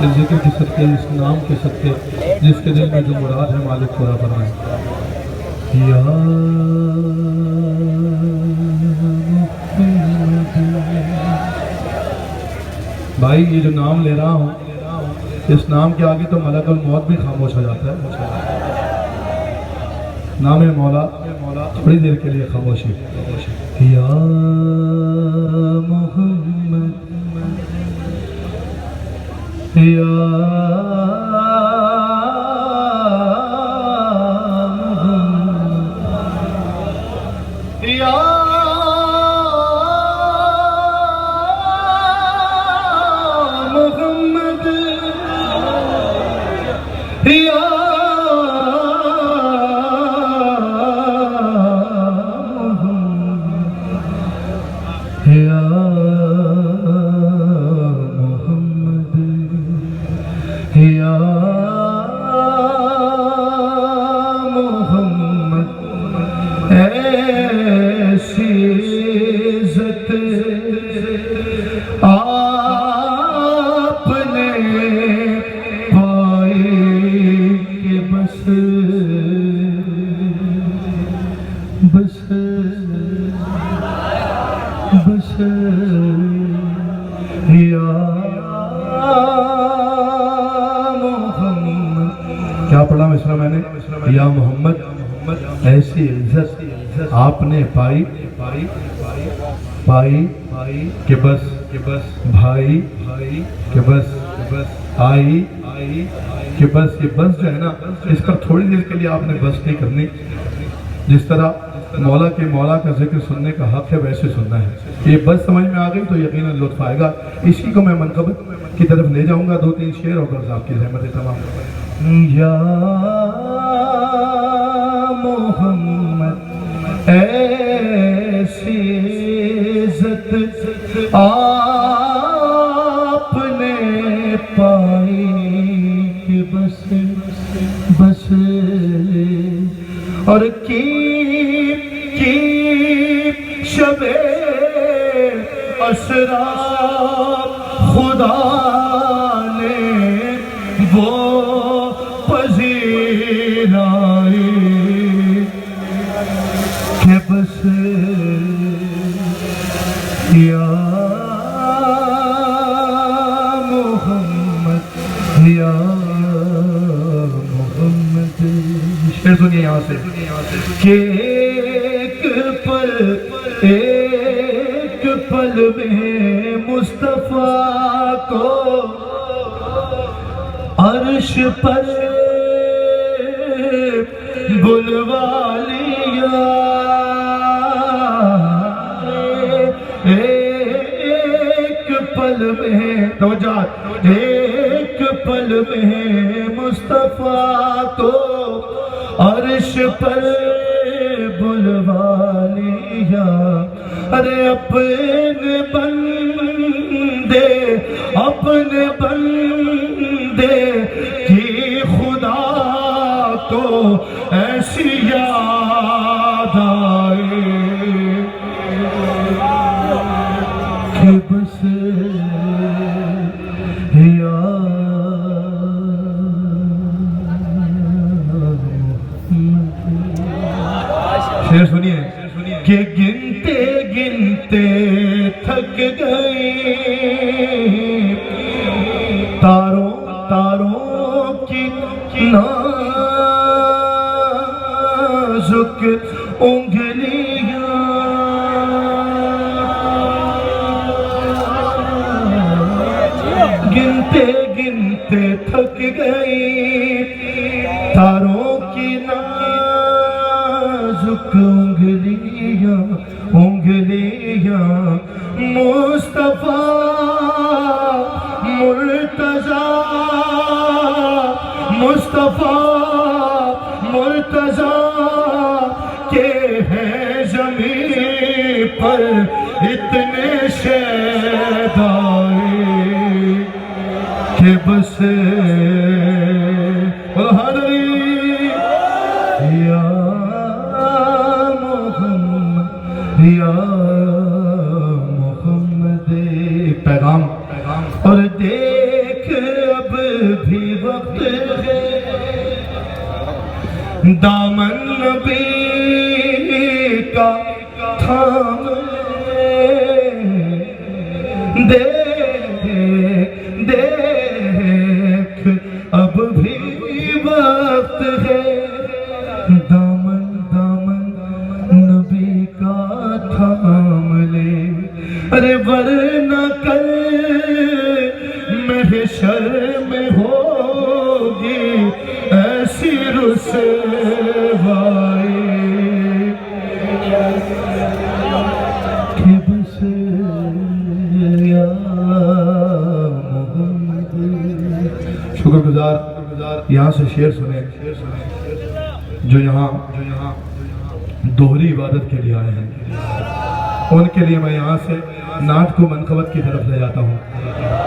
اس ذکر کے صدقے، اس نام کے صدقے، جس کے دل میں جو مراد ہے مالک پورا فرمائے۔ یا بھائی یہ جو نام لے رہا ہوں، اس نام کے آگے تو ملک الموت بھی خاموش ہو جاتا ہے۔ نام مولا تھوڑی دیر کے لیے خاموشی۔ یا محمد یا محمد یا محمد یا کیا پڑھا مصرع میں نے؟ یا محمد ایسی عزت آپ نے پائی کہ بس بھائی کہ بس آئی کہ بس یہ بس جو ہے نا، اس پر تھوڑی دیر کے لیے آپ نے بس نہیں کرنی۔ جس طرح مولا کا ذکر سننے کا حق ہے ویسے سننا ہے۔ یہ بس سمجھ میں آ گئی تو یقیناً لطف آئے گا۔ اسی کو میں منقبت کی طرف لے جاؤں گا، 2-3 شعر اور غرض آپ کی رحمت تمام۔ یا محمد ایسی عزت آپ نے پائی کہ بس اور کی شب اسرا خدا نے وہ پذیرائی کہ بس یا محمد یا محمد۔ شعر سنیے یہاں سے کہ ایک پل میں مصطفیٰ کو عرش پر بلوا لیا، ایک پل میں توجہ، ایک پل میں مصطفیٰ کو عرش پر بلوا لیا۔ ارے اپنے بندے کی خدا کو ایسی یاد آئے کہ بس یا شعر سنیے کہ گنتے گنتے تھک گئی تاروں کی نازک انگلیاں، گنتے گنتے تھک گئی تاروں کی نازک انگلیاں مصطفیٰ مرتضیٰ کے ہیں زمین پر اتنے شیدائے کہ بس یا محمد یا محمد پیغام اور دیکھ اب بھی وقت ہے دامن نبی کا تھام دیکھ اب بھی وقت ہے دامن نبی کا تھام لے ارے ورنہ کل محشر میں ہوگی ایسی رسوائی کہ بس یا محمد شکر گزار یہاں سے شعر سنیں جو یہاں دوہری عبادت کے لیے آئے ہیں ان کے لیے میں یہاں سے نعت کو منقبت کی طرف لے جاتا ہوں